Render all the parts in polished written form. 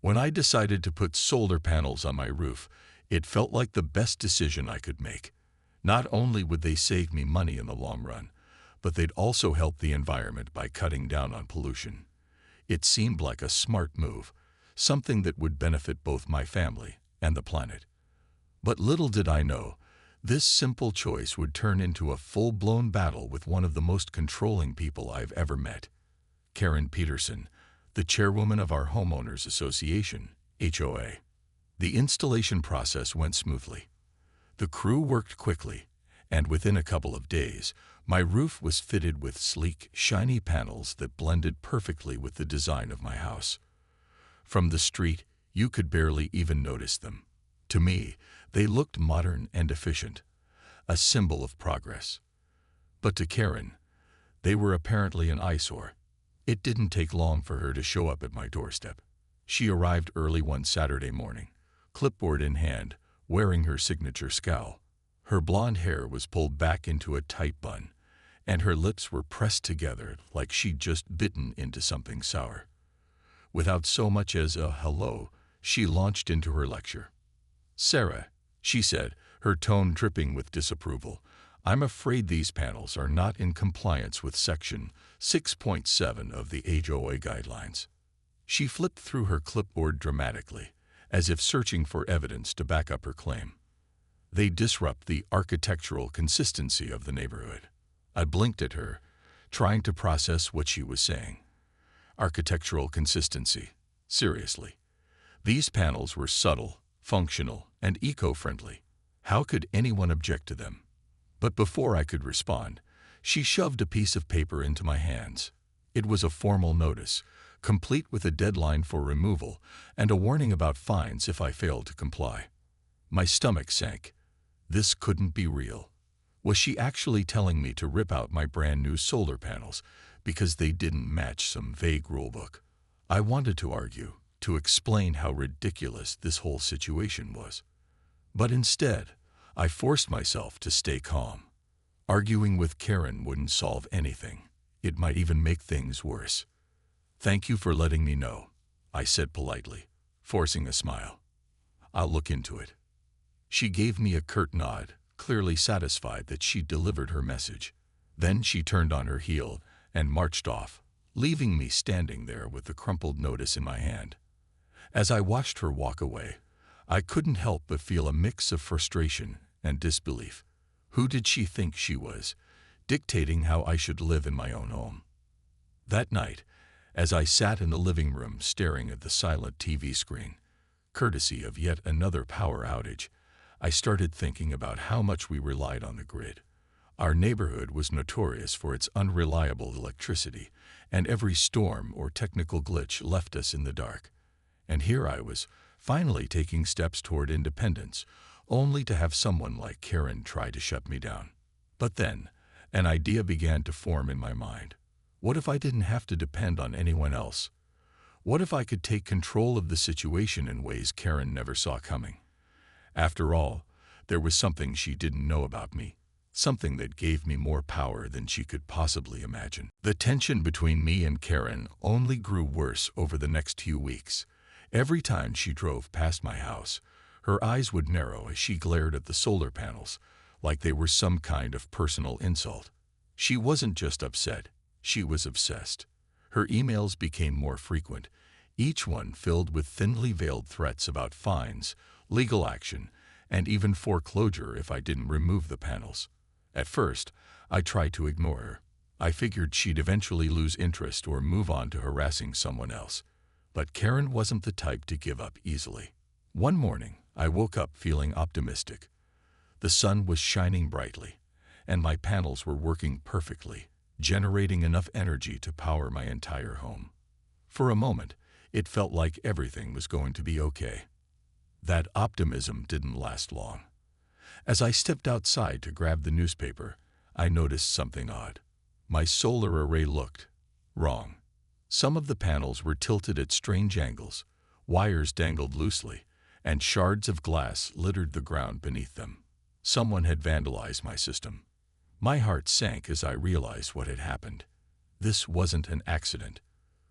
When I decided to put solar panels on my roof, it felt like the best decision I could make. Not only would they save me money in the long run, but they'd also help the environment by cutting down on pollution. It seemed like a smart move, something that would benefit both my family and the planet. But little did I know, this simple choice would turn into a full-blown battle with one of the most controlling people I've ever met. Karen Peterson, the chairwoman of our homeowners association, HOA. The installation process went smoothly. The crew worked quickly, and within a couple of days, my roof was fitted with sleek, shiny panels that blended perfectly with the design of my house. From the street, you could barely even notice them. To me, they looked modern and efficient, a symbol of progress. But to Karen, they were apparently an eyesore. It didn't take long for her to show up at my doorstep. She arrived early one Saturday morning, clipboard in hand, wearing her signature scowl. Her blonde hair was pulled back into a tight bun, and her lips were pressed together like she'd just bitten into something sour. Without so much as a hello, she launched into her lecture. "Sarah," she said, her tone dripping with disapproval, "I'm afraid these panels are not in compliance with Section 6.7 of the HOA guidelines." She flipped through her clipboard dramatically, as if searching for evidence to back up her claim. "They disrupt the architectural consistency of the neighborhood." I blinked at her, trying to process what she was saying. Architectural consistency? Seriously. These panels were subtle, functional, and eco-friendly. How could anyone object to them? But before I could respond, she shoved a piece of paper into my hands. It was a formal notice, complete with a deadline for removal and a warning about fines if I failed to comply. My stomach sank. This couldn't be real. Was she actually telling me to rip out my brand new solar panels because they didn't match some vague rulebook? I wanted to argue, to explain how ridiculous this whole situation was. But instead, I forced myself to stay calm. Arguing with Karen wouldn't solve anything. It might even make things worse. "Thank you for letting me know," I said politely, forcing a smile. "I'll look into it." She gave me a curt nod, clearly satisfied that she'd delivered her message. Then she turned on her heel and marched off, leaving me standing there with the crumpled notice in my hand. As I watched her walk away, I couldn't help but feel a mix of frustration and disbelief. Who did she think she was, dictating how I should live in my own home? That night, as I sat in the living room staring at the silent TV screen, courtesy of yet another power outage, I started thinking about how much we relied on the grid. Our neighborhood was notorious for its unreliable electricity, and every storm or technical glitch left us in the dark. And here I was, finally taking steps toward independence, only to have someone like Karen try to shut me down. But then, an idea began to form in my mind. What if I didn't have to depend on anyone else? What if I could take control of the situation in ways Karen never saw coming? After all, there was something she didn't know about me, something that gave me more power than she could possibly imagine. The tension between me and Karen only grew worse over the next few weeks. Every time she drove past my house, her eyes would narrow as she glared at the solar panels, like they were some kind of personal insult. She wasn't just upset, she was obsessed. Her emails became more frequent, each one filled with thinly veiled threats about fines, legal action, and even foreclosure if I didn't remove the panels. At first, I tried to ignore her. I figured she'd eventually lose interest or move on to harassing someone else. But Karen wasn't the type to give up easily. One morning, I woke up feeling optimistic. The sun was shining brightly, and my panels were working perfectly, generating enough energy to power my entire home. For a moment, it felt like everything was going to be okay. That optimism didn't last long. As I stepped outside to grab the newspaper, I noticed something odd. My solar array looked wrong. Some of the panels were tilted at strange angles, wires dangled loosely, and shards of glass littered the ground beneath them. Someone had vandalized my system. My heart sank as I realized what had happened. This wasn't an accident.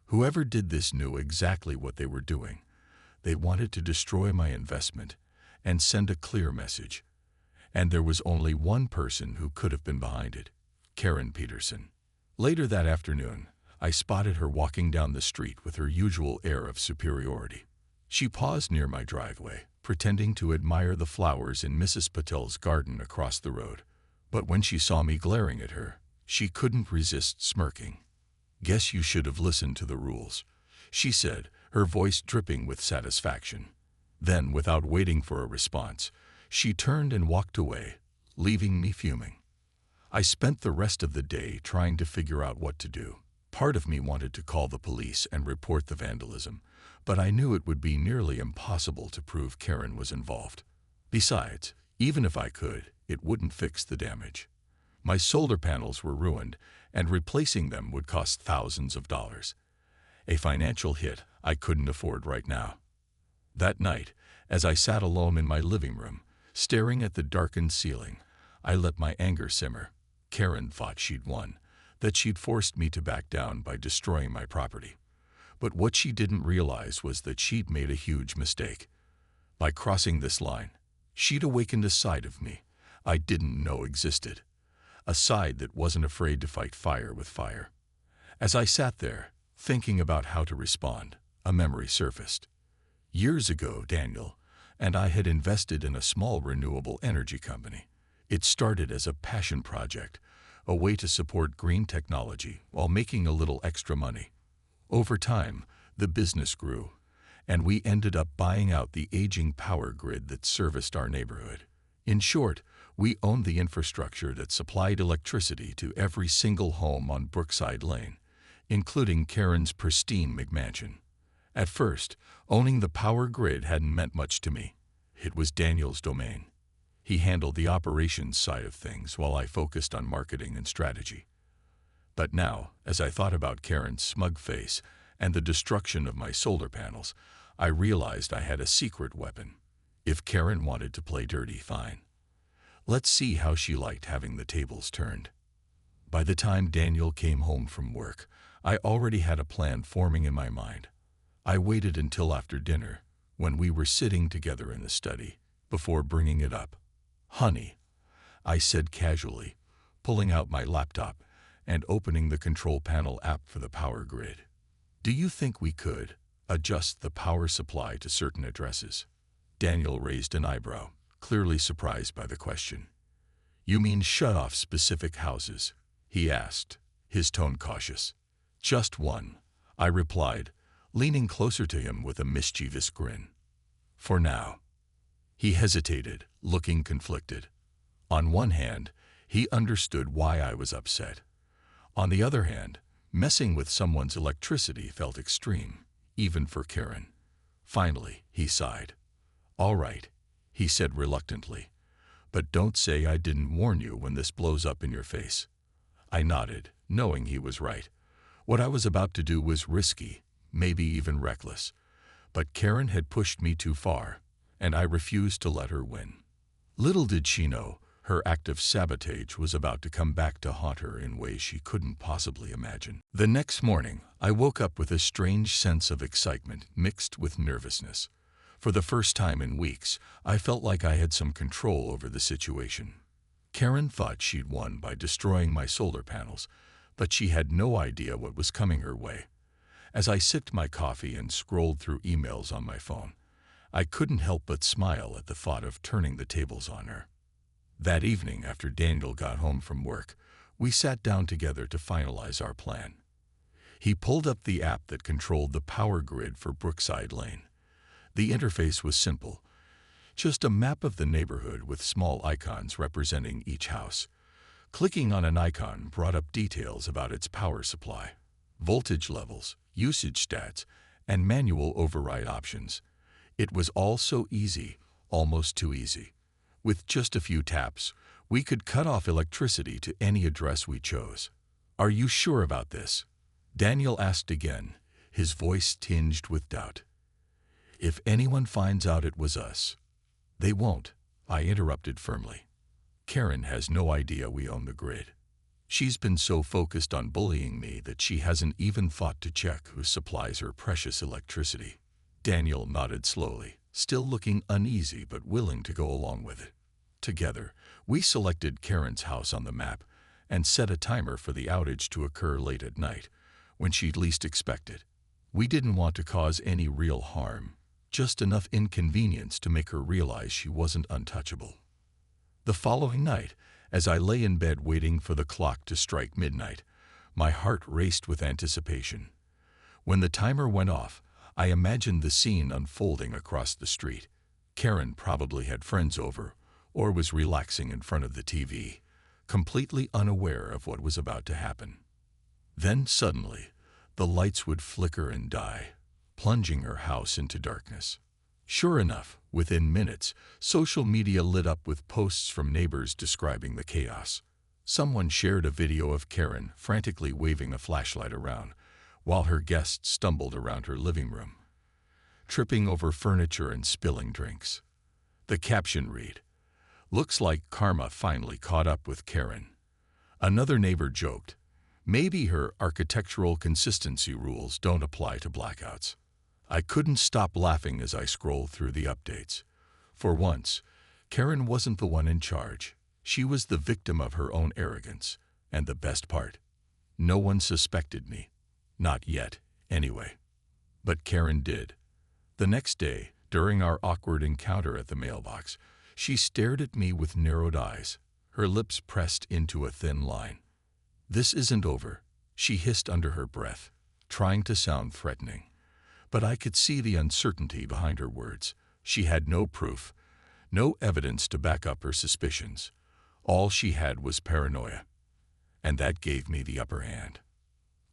Whoever did this knew exactly what they were doing. They wanted to destroy my investment and send a clear message. And there was only one person who could have been behind it: Karen Peterson. Later that afternoon, I spotted her walking down the street with her usual air of superiority. She paused near my driveway, pretending to admire the flowers in Mrs. Patel's garden across the road. But when she saw me glaring at her, she couldn't resist smirking. "Guess you should have listened to the rules," she said, her voice dripping with satisfaction. Then, without waiting for a response, she turned and walked away, leaving me fuming. I spent the rest of the day trying to figure out what to do. Part of me wanted to call the police and report the vandalism, but I knew it would be nearly impossible to prove Karen was involved. Besides, even if I could, it wouldn't fix the damage. My solar panels were ruined, and replacing them would cost thousands of dollars. A financial hit I couldn't afford right now. That night, as I sat alone in my living room, staring at the darkened ceiling, I let my anger simmer. Karen thought she'd won, that she'd forced me to back down by destroying my property. But what she didn't realize was that she'd made a huge mistake. By crossing this line, she'd awakened a side of me I didn't know existed, a side that wasn't afraid to fight fire with fire. As I sat there, thinking about how to respond, a memory surfaced. Years ago, Daniel and I had invested in a small renewable energy company. It started as a passion project, a way to support green technology while making a little extra money. Over time, the business grew, and we ended up buying out the aging power grid that serviced our neighborhood. In short, we owned the infrastructure that supplied electricity to every single home on Brookside Lane, including Karen's pristine McMansion. At first, owning the power grid hadn't meant much to me. It was Daniel's domain. He handled the operations side of things while I focused on marketing and strategy. But now, as I thought about Karen's smug face and the destruction of my solar panels, I realized I had a secret weapon. If Karen wanted to play dirty, fine. Let's see how she liked having the tables turned. By the time Daniel came home from work, I already had a plan forming in my mind. I waited until after dinner, when we were sitting together in the study, before bringing it up. "Honey," I said casually, pulling out my laptop and opening the control panel app for the power grid. "Do you think we could adjust the power supply to certain addresses?" Daniel raised an eyebrow, clearly surprised by the question. "You mean shut off specific houses?" he asked, his tone cautious. "Just one," I replied, leaning closer to him with a mischievous grin. "For now." He hesitated, looking conflicted. On one hand, he understood why I was upset. On the other hand, messing with someone's electricity felt extreme, even for Karen. Finally, he sighed. "All right," he said reluctantly, "but don't say I didn't warn you when this blows up in your face." I nodded, knowing he was right. What I was about to do was risky, maybe even reckless. But Karen had pushed me too far, and I refused to let her win. Little did she know, her act of sabotage was about to come back to haunt her in ways she couldn't possibly imagine. The next morning, I woke up with a strange sense of excitement mixed with nervousness. For the first time in weeks, I felt like I had some control over the situation. Karen thought she'd won by destroying my solar panels, but she had no idea what was coming her way. As I sipped my coffee and scrolled through emails on my phone, I couldn't help but smile at the thought of turning the tables on her. That evening, after Daniel got home from work, we sat down together to finalize our plan. He pulled up the app that controlled the power grid for Brookside Lane. The interface was simple, just a map of the neighborhood with small icons representing each house. Clicking on an icon brought up details about its power supply, voltage levels, usage stats, and manual override options. It was all so easy, almost too easy. With just a few taps, we could cut off electricity to any address we chose. "Are you sure about this?" Daniel asked again, his voice tinged with doubt. "If anyone finds out it was us—" "They won't," I interrupted firmly. "Karen has no idea we own the grid. She's been so focused on bullying me that she hasn't even thought to check who supplies her precious electricity." Daniel nodded slowly, still looking uneasy but willing to go along with it. Together, we selected Karen's house on the map and set a timer for the outage to occur late at night, when she'd least expect it. We didn't want to cause any real harm, just enough inconvenience to make her realize she wasn't untouchable. The following night, as I lay in bed waiting for the clock to strike midnight, my heart raced with anticipation. When the timer went off, I imagined the scene unfolding across the street. Karen probably had friends over, or was relaxing in front of the TV, completely unaware of what was about to happen. Then suddenly, the lights would flicker and die, plunging her house into darkness. Sure enough, within minutes, social media lit up with posts from neighbors describing the chaos. Someone shared a video of Karen frantically waving a flashlight around, while her guests stumbled around her living room, tripping over furniture and spilling drinks. The caption read, "Looks like karma finally caught up with Karen." Another neighbor joked, "Maybe her architectural consistency rules don't apply to blackouts." I couldn't stop laughing as I scrolled through the updates. For once, Karen wasn't the one in charge. She was the victim of her own arrogance. And the best part, no one suspected me. Not yet, anyway. But Karen did. The next day, during our awkward encounter at the mailbox, she stared at me with narrowed eyes, her lips pressed into a thin line. "This isn't over," she hissed under her breath, trying to sound threatening. But I could see the uncertainty behind her words. She had no proof, no evidence to back up her suspicions. All she had was paranoia. And that gave me the upper hand.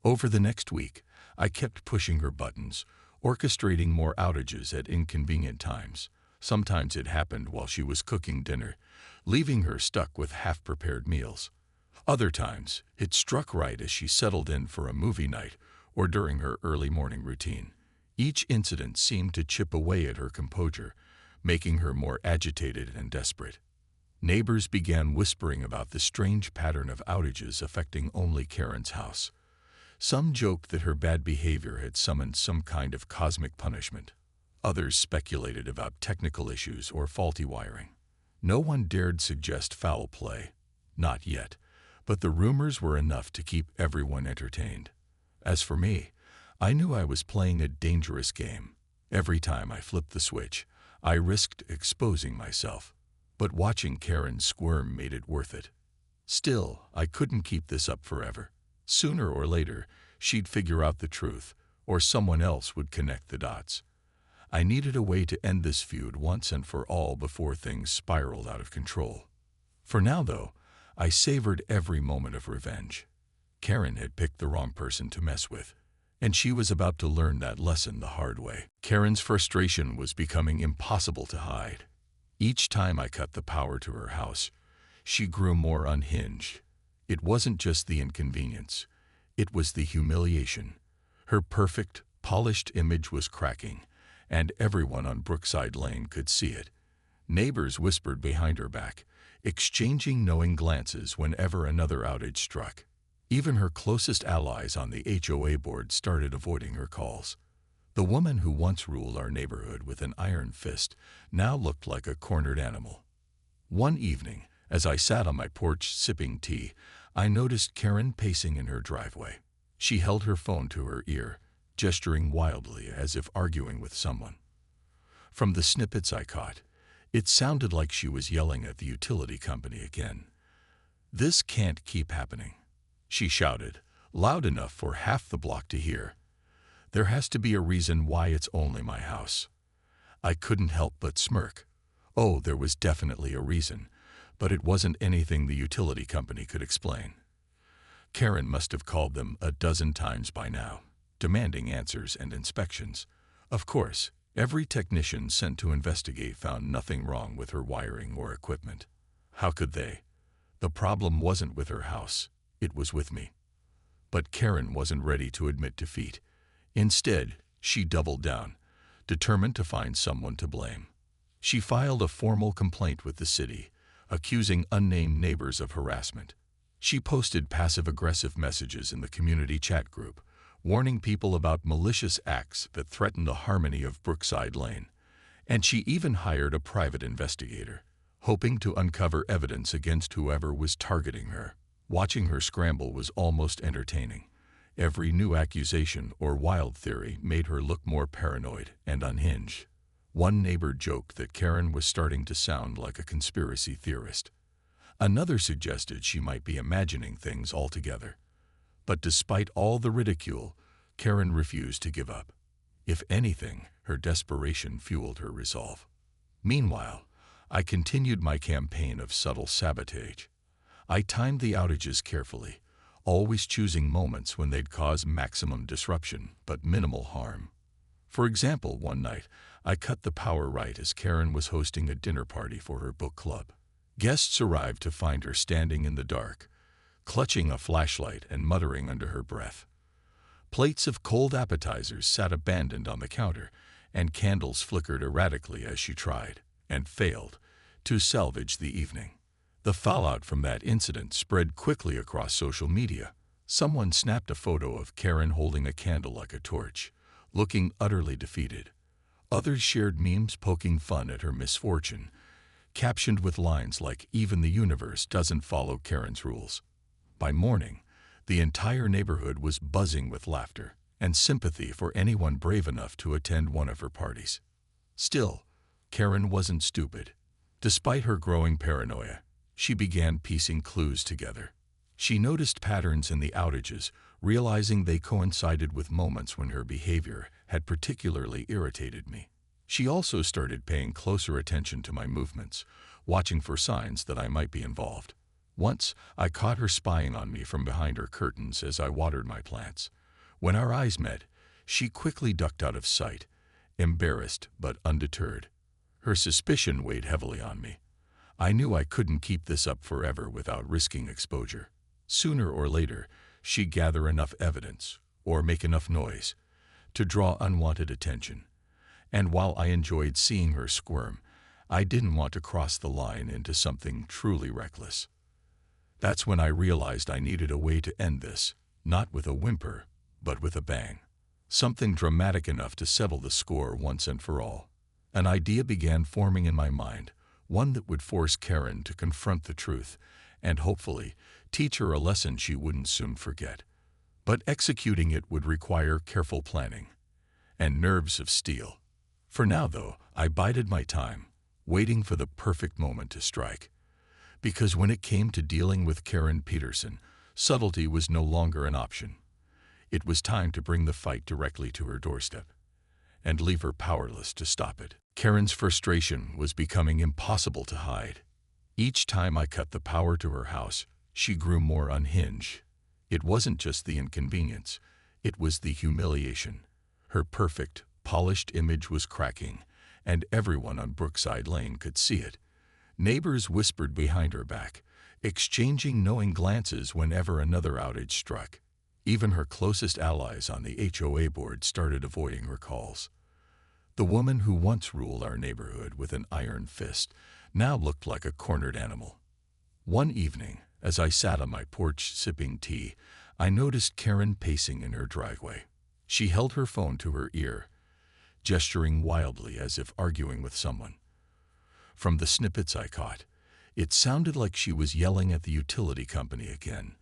Over the next week, I kept pushing her buttons, orchestrating more outages at inconvenient times. Sometimes it happened while she was cooking dinner, leaving her stuck with half-prepared meals. Other times, it struck right as she settled in for a movie night or during her early morning routine. Each incident seemed to chip away at her composure, making her more agitated and desperate. Neighbors began whispering about the strange pattern of outages affecting only Karen's house. Some joked that her bad behavior had summoned some kind of cosmic punishment. Others speculated about technical issues or faulty wiring. No one dared suggest foul play. Not yet, but the rumors were enough to keep everyone entertained. As for me, I knew I was playing a dangerous game. Every time I flipped the switch, I risked exposing myself. But watching Karen squirm made it worth it. Still, I couldn't keep this up forever. Sooner or later, she'd figure out the truth, or someone else would connect the dots. I needed a way to end this feud once and for all before things spiraled out of control. For now, though, I savored every moment of revenge. Karen had picked the wrong person to mess with, and she was about to learn that lesson the hard way. Karen's frustration was becoming impossible to hide. Each time I cut the power to her house, she grew more unhinged. It wasn't just the inconvenience, it was the humiliation. Her perfect, polished image was cracking, and everyone on Brookside Lane could see it. Neighbors whispered behind her back, exchanging knowing glances whenever another outage struck. Even her closest allies on the HOA board started avoiding her calls. The woman who once ruled our neighborhood with an iron fist now looked like a cornered animal. One evening, as I sat on my porch sipping tea, I noticed Karen pacing in her driveway. She held her phone to her ear, gesturing wildly as if arguing with someone. From the snippets I caught, it sounded like she was yelling at the utility company again. "This can't keep happening," she shouted, loud enough for half the block to hear. "There has to be a reason why it's only my house." I couldn't help but smirk. Oh, there was definitely a reason, but it wasn't anything the utility company could explain. Karen must have called them a dozen times by now, demanding answers and inspections. Of course, every technician sent to investigate found nothing wrong with her wiring or equipment. How could they? The problem wasn't with her house, it was with me. But Karen wasn't ready to admit defeat. Instead, she doubled down, determined to find someone to blame. She filed a formal complaint with the city, accusing unnamed neighbors of harassment. She posted passive-aggressive messages in the community chat group, warning people about malicious acts that threatened the harmony of Brookside Lane. And she even hired a private investigator, hoping to uncover evidence against whoever was targeting her. Watching her scramble was almost entertaining. Every new accusation or wild theory made her look more paranoid and unhinged. One neighbor joked that Karen was starting to sound like a conspiracy theorist. Another suggested she might be imagining things altogether. But despite all the ridicule, Karen refused to give up. If anything, her desperation fueled her resolve. Meanwhile, I continued my campaign of subtle sabotage. I timed the outages carefully, always choosing moments when they'd cause maximum disruption but minimal harm. For example, one night, I cut the power right as Karen was hosting a dinner party for her book club. Guests arrived to find her standing in the dark, clutching a flashlight and muttering under her breath. Plates of cold appetizers sat abandoned on the counter, and candles flickered erratically as she tried, and failed, to salvage the evening. The fallout from that incident spread quickly across social media. Someone snapped a photo of Karen holding a candle like a torch, looking utterly defeated. Others shared memes poking fun at her misfortune, captioned with lines like, "Even the universe doesn't follow Karen's rules." By morning, the entire neighborhood was buzzing with laughter and sympathy for anyone brave enough to attend one of her parties. Still, Karen wasn't stupid. Despite her growing paranoia, she began piecing clues together. She noticed patterns in the outages, realizing they coincided with moments when her behavior had particularly irritated me. She also started paying closer attention to my movements, watching for signs that I might be involved. Once, I caught her spying on me from behind her curtains as I watered my plants. When our eyes met, she quickly ducked out of sight, embarrassed but undeterred. Her suspicion weighed heavily on me. I knew I couldn't keep this up forever without risking exposure. Sooner or later, she'd gather enough evidence, or make enough noise, to draw unwanted attention. And while I enjoyed seeing her squirm, I didn't want to cross the line into something truly reckless. That's when I realized I needed a way to end this, not with a whimper, but with a bang. Something dramatic enough to settle the score once and for all. An idea began forming in my mind, one that would force Karen to confront the truth and hopefully teach her a lesson she wouldn't soon forget. But executing it would require careful planning and nerves of steel. For now, though, I bided my time, waiting for the perfect moment to strike. Because when it came to dealing with Karen Peterson, subtlety was no longer an option. It was time to bring the fight directly to her doorstep and leave her powerless to stop it. Karen's frustration was becoming impossible to hide. Each time I cut the power to her house, she grew more unhinged. It wasn't just the inconvenience, it was the humiliation. Her perfect, polished image was cracking, and everyone on Brookside Lane could see it. Neighbors whispered behind her back, exchanging knowing glances whenever another outage struck. Even her closest allies on the HOA board started avoiding her calls. The woman who once ruled our neighborhood with an iron fist now looked like a cornered animal. One evening, as I sat on my porch sipping tea, I noticed Karen pacing in her driveway. She held her phone to her ear, gesturing wildly as if arguing with someone. From the snippets I caught, it sounded like she was yelling at the utility company again.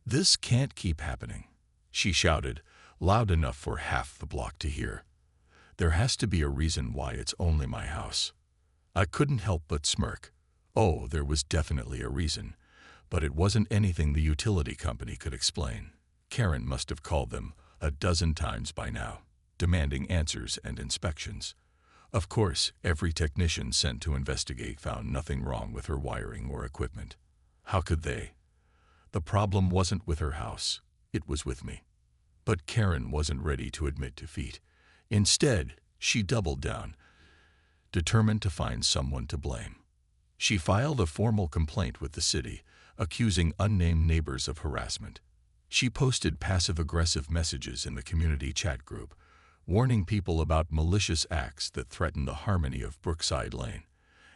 "This can't keep happening," she shouted, loud enough for half the block to hear. "There has to be a reason why it's only my house." I couldn't help but smirk. Oh, there was definitely a reason, but it wasn't anything the utility company could explain. Karen must have called them a dozen times by now, demanding answers and inspections. Of course, every technician sent to investigate found nothing wrong with her wiring or equipment. How could they? The problem wasn't with her house, it was with me. But Karen wasn't ready to admit defeat. Instead, she doubled down, determined to find someone to blame. She filed a formal complaint with the city, accusing unnamed neighbors of harassment. She posted passive-aggressive messages in the community chat group, warning people about malicious acts that threatened the harmony of Brookside Lane.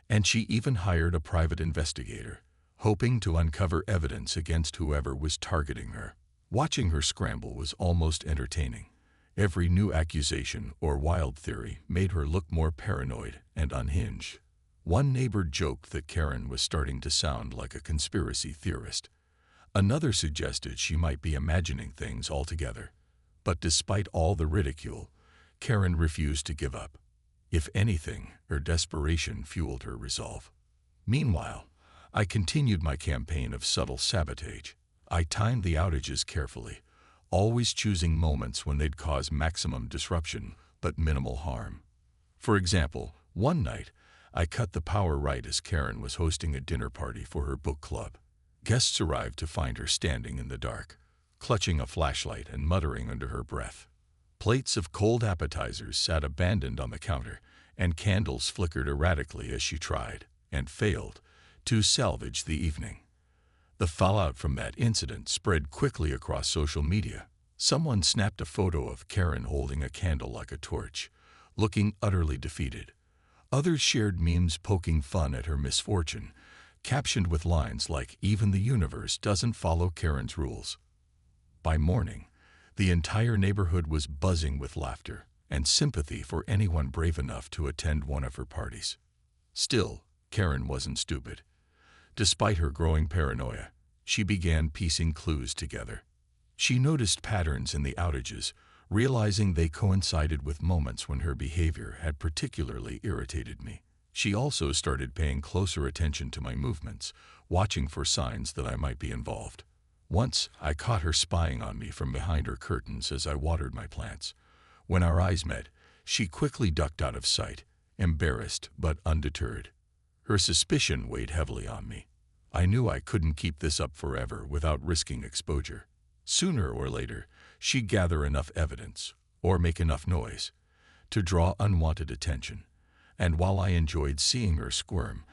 And she even hired a private investigator, hoping to uncover evidence against whoever was targeting her. Watching her scramble was almost entertaining. Every new accusation or wild theory made her look more paranoid and unhinged. One neighbor joked that Karen was starting to sound like a conspiracy theorist. Another suggested she might be imagining things altogether. But despite all the ridicule, Karen refused to give up. If anything, her desperation fueled her resolve. Meanwhile, I continued my campaign of subtle sabotage. I timed the outages carefully, always choosing moments when they'd cause maximum disruption but minimal harm. For example, one night, I cut the power right as Karen was hosting a dinner party for her book club. Guests arrived to find her standing in the dark, clutching a flashlight and muttering under her breath. Plates of cold appetizers sat abandoned on the counter, and candles flickered erratically as she tried, and failed, to salvage the evening. The fallout from that incident spread quickly across social media. Someone snapped a photo of Karen holding a candle like a torch, looking utterly defeated. Others shared memes poking fun at her misfortune, captioned with lines like, "Even the universe doesn't follow Karen's rules." By morning, the entire neighborhood was buzzing with laughter and sympathy for anyone brave enough to attend one of her parties. Still, Karen wasn't stupid. Despite her growing paranoia, she began piecing clues together. She noticed patterns in the outages, realizing they coincided with moments when her behavior had particularly irritated me. She also started paying closer attention to my movements, watching for signs that I might be involved. Once, I caught her spying on me from behind her curtains as I watered my plants. When our eyes met, she quickly ducked out of sight, embarrassed but undeterred. Her suspicion weighed heavily on me. I knew I couldn't keep this up forever without risking exposure. Sooner or later, she'd gather enough evidence, or make enough noise, to draw unwanted attention. And while I enjoyed seeing her squirm,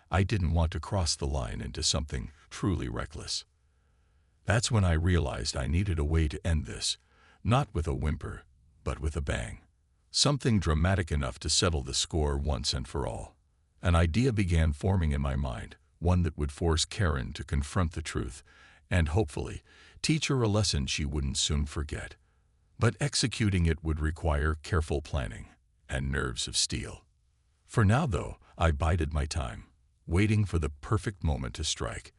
I didn't want to cross the line into something truly reckless. That's when I realized I needed a way to end this, not with a whimper, but with a bang. Something dramatic enough to settle the score once and for all. An idea began forming in my mind, one that would force Karen to confront the truth and, hopefully, teach her a lesson she wouldn't soon forget. But executing it would require careful planning and nerves of steel. For now, though, I bided my time, waiting for the perfect moment to strike.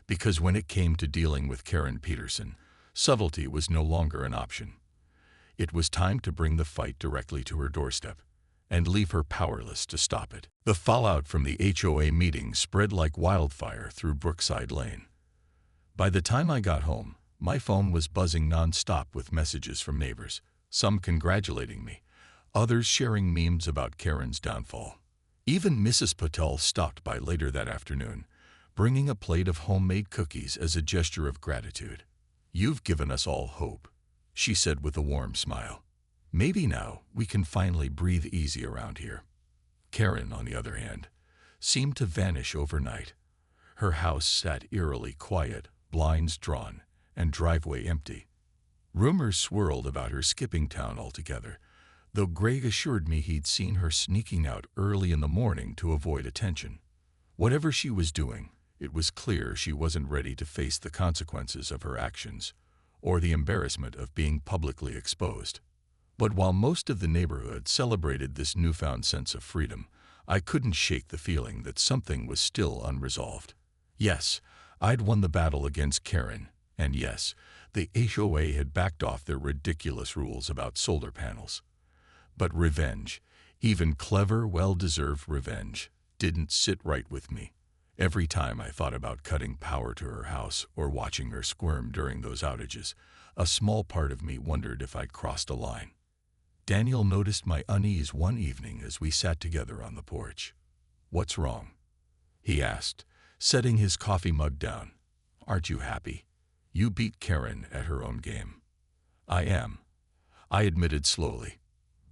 Because when it came to dealing with Karen Peterson, subtlety was no longer an option. It was time to bring the fight directly to her doorstep and leave her powerless to stop it. The fallout from the HOA meeting spread like wildfire through Brookside Lane. By the time I got home, my phone was buzzing nonstop with messages from neighbors, some congratulating me, others sharing memes about Karen's downfall. Even Mrs. Patel stopped by later that afternoon, bringing a plate of homemade cookies as a gesture of gratitude. "You've given us all hope," she said with a warm smile. "Maybe now we can finally breathe easy around here." Karen, on the other hand, seemed to vanish overnight. Her house sat eerily quiet, blinds drawn, and driveway empty. Rumors swirled about her skipping town altogether, though Greg assured me he'd seen her sneaking out early in the morning to avoid attention. Whatever she was doing, it was clear she wasn't ready to face the consequences of her actions, or the embarrassment of being publicly exposed. But while most of the neighborhood celebrated this newfound sense of freedom, I couldn't shake the feeling that something was still unresolved. Yes, I'd won the battle against Karen, and yes, the HOA had backed off their ridiculous rules about solar panels. But revenge, even clever, well-deserved revenge, didn't sit right with me. Every time I thought about cutting power to her house or watching her squirm during those outages, a small part of me wondered if I'd crossed a line. Daniel noticed my unease one evening as we sat together on the porch. "What's wrong?" he asked, setting his coffee mug down. "Aren't you happy? You beat Karen at her own game." "I am," I admitted slowly.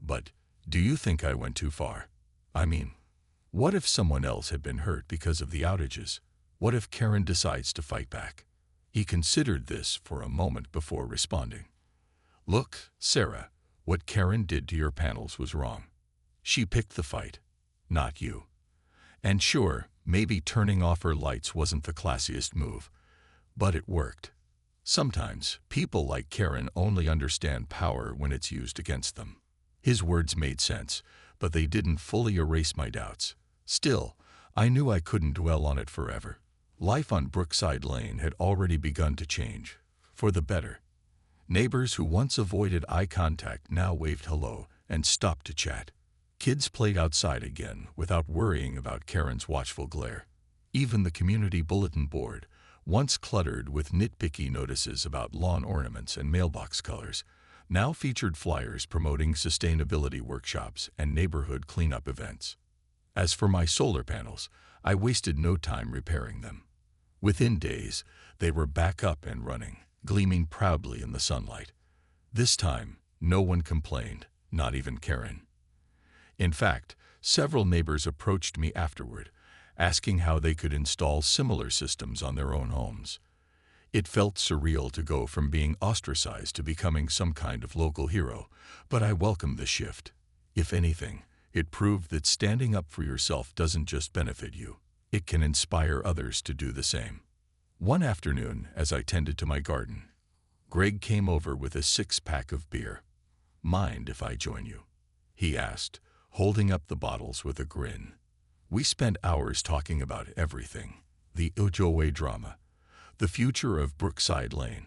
"But do you think I went too far? I mean, what if someone else had been hurt because of the outages? What if Karen decides to fight back?" He considered this for a moment before responding. "Look, Sarah, what Karen did to your panels was wrong. She picked the fight, not you. And sure, maybe turning off her lights wasn't the classiest move, but it worked. Sometimes, people like Karen only understand power when it's used against them. His words made sense, but they didn't fully erase my doubts. Still, I knew I couldn't dwell on it forever. Life on Brookside Lane had already begun to change, for the better. Neighbors who once avoided eye contact now waved hello and stopped to chat. Kids played outside again without worrying about Karen's watchful glare. Even the community bulletin board, once cluttered with nitpicky notices about lawn ornaments and mailbox colors, now featured flyers promoting sustainability workshops and neighborhood cleanup events. As for my solar panels, I wasted no time repairing them. Within days, they were back up and running, gleaming proudly in the sunlight. This time, no one complained, not even Karen. In fact, several neighbors approached me afterward, asking how they could install similar systems on their own homes. It felt surreal to go from being ostracized to becoming some kind of local hero, but I welcomed the shift. If anything, it proved that standing up for yourself doesn't just benefit you, it can inspire others to do the same. One afternoon, as I tended to my garden, Greg came over with a 6-pack of beer. "Mind if I join you?" he asked, holding up the bottles with a grin. We spent hours talking about everything: the HOA drama, the future of Brookside Lane,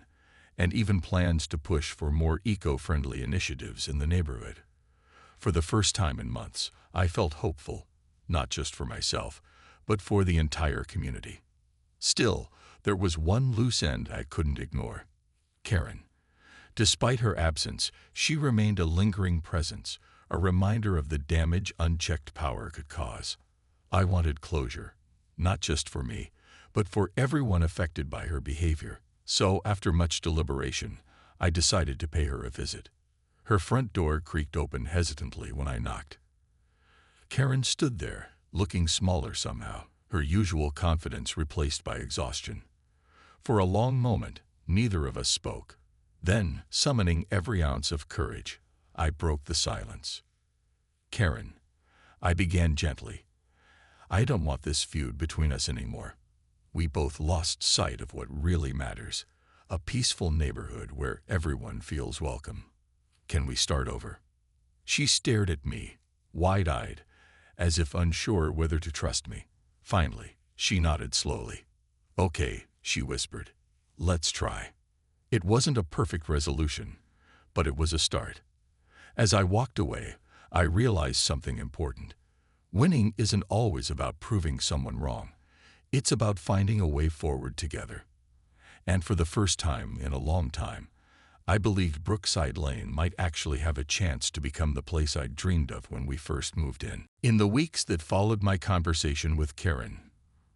and even plans to push for more eco-friendly initiatives in the neighborhood. For the first time in months, I felt hopeful, not just for myself, but for the entire community. Still, there was one loose end I couldn't ignore: Karen. Despite her absence, she remained a lingering presence, a reminder of the damage unchecked power could cause. I wanted closure, not just for me, but for everyone affected by her behavior. So, after much deliberation, I decided to pay her a visit. Her front door creaked open hesitantly when I knocked. Karen stood there, looking smaller somehow, her usual confidence replaced by exhaustion. For a long moment, neither of us spoke. Then, summoning every ounce of courage, I broke the silence. "Karen," I began gently, "I don't want this feud between us anymore. We both lost sight of what really matters: a peaceful neighborhood where everyone feels welcome. Can we start over?" She stared at me, wide-eyed, as if unsure whether to trust me. Finally, she nodded slowly. "Okay," she whispered. "Let's try." It wasn't a perfect resolution, but it was a start. As I walked away, I realized something important. Winning isn't always about proving someone wrong. It's about finding a way forward together. And for the first time in a long time, I believed Brookside Lane might actually have a chance to become the place I'd dreamed of when we first moved in. In the weeks that followed my conversation with Karen,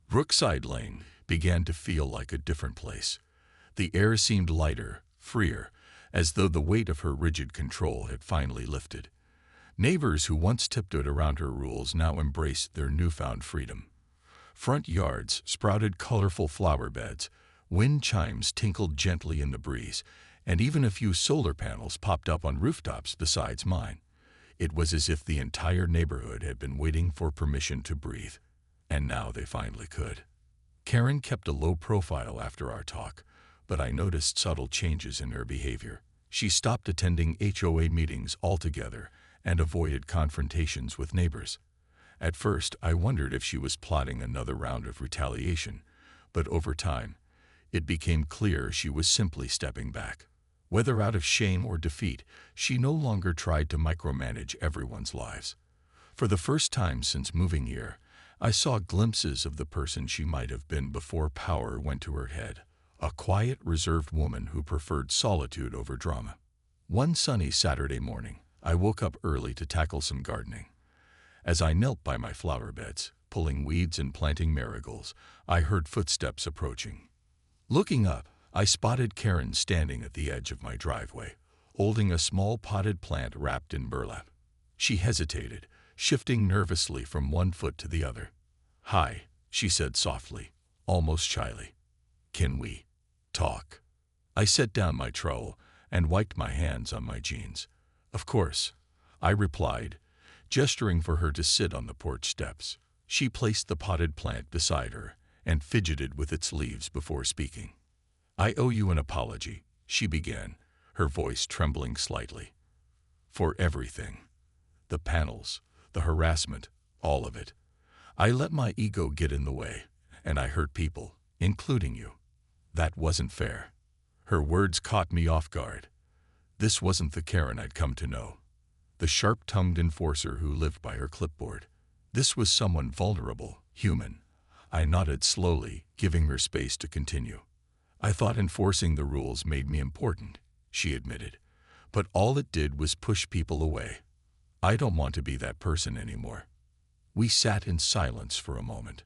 Brookside Lane began to feel like a different place. The air seemed lighter, freer, as though the weight of her rigid control had finally lifted. Neighbors who once tiptoed around her rules now embraced their newfound freedom. Front yards sprouted colorful flower beds, wind chimes tinkled gently in the breeze, and even a few solar panels popped up on rooftops besides mine. It was as if the entire neighborhood had been waiting for permission to breathe, and now they finally could. Karen kept a low profile after our talk, but I noticed subtle changes in her behavior. She stopped attending HOA meetings altogether and avoided confrontations with neighbors. At first, I wondered if she was plotting another round of retaliation, but over time, it became clear she was simply stepping back. Whether out of shame or defeat, she no longer tried to micromanage everyone's lives. For the first time since moving here, I saw glimpses of the person she might have been before power went to her head. A quiet, reserved woman who preferred solitude over drama. One sunny Saturday morning, I woke up early to tackle some gardening. As I knelt by my flower beds, pulling weeds and planting marigolds, I heard footsteps approaching. Looking up, I spotted Karen standing at the edge of my driveway, holding a small potted plant wrapped in burlap. She hesitated, shifting nervously from one foot to the other. "Hi," she said softly, almost shyly. "Can we talk?" I set down my trowel and wiped my hands on my jeans. "Of course," I replied, gesturing for her to sit on the porch steps. She placed the potted plant beside her and fidgeted with its leaves before speaking. "I owe you an apology," she began, her voice trembling slightly. "For everything. The panels, the harassment, all of it. I let my ego get in the way, and I hurt people, including you. That wasn't fair." Her words caught me off guard. This wasn't the Karen I'd come to know, the sharp-tongued enforcer who lived by her clipboard. This was someone vulnerable, human. I nodded slowly, giving her space to continue. "I thought enforcing the rules made me important," she admitted, "but all it did was push people away. I don't want to be that person anymore." We sat in silence for a moment,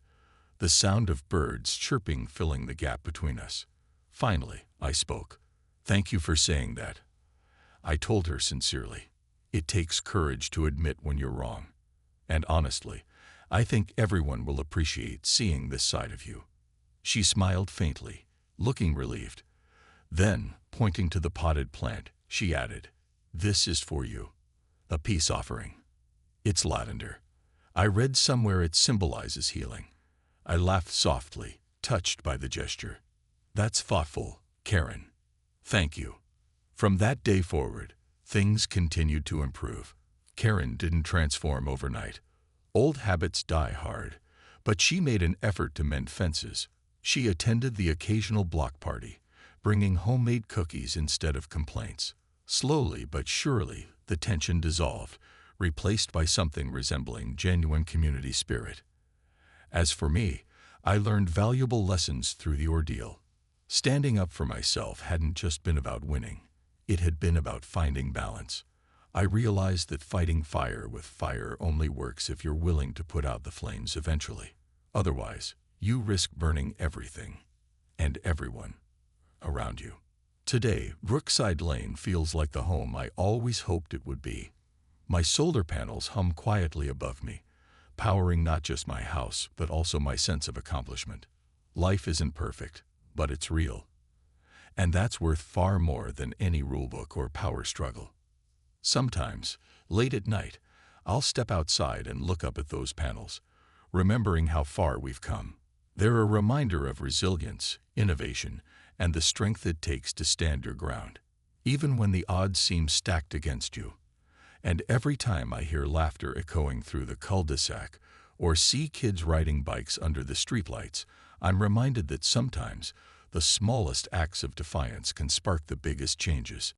the sound of birds chirping filling the gap between us. Finally, I spoke. "Thank you for saying that." I told her sincerely. "It takes courage to admit when you're wrong. And honestly, I think everyone will appreciate seeing this side of you." She smiled faintly, looking relieved. Then, pointing to the potted plant, she added, "This is for you. A peace offering. It's lavender. I read somewhere it symbolizes healing." I laughed softly, touched by the gesture. "That's thoughtful, Karen. Thank you." From that day forward, things continued to improve. Karen didn't transform overnight. Old habits die hard, but she made an effort to mend fences. She attended the occasional block party, bringing homemade cookies instead of complaints. Slowly but surely, the tension dissolved, replaced by something resembling genuine community spirit. As for me, I learned valuable lessons through the ordeal. Standing up for myself hadn't just been about winning. It had been about finding balance. I realized that fighting fire with fire only works if you're willing to put out the flames eventually. Otherwise, you risk burning everything and everyone around you. Today, Brookside Lane feels like the home I always hoped it would be. My solar panels hum quietly above me, powering not just my house, but also my sense of accomplishment. Life isn't perfect, but it's real. And that's worth far more than any rulebook or power struggle. Sometimes, late at night, I'll step outside and look up at those panels, remembering how far we've come. They're a reminder of resilience, innovation, and the strength it takes to stand your ground, even when the odds seem stacked against you. And every time I hear laughter echoing through the cul-de-sac or see kids riding bikes under the streetlights, I'm reminded that sometimes the smallest acts of defiance can spark the biggest changes.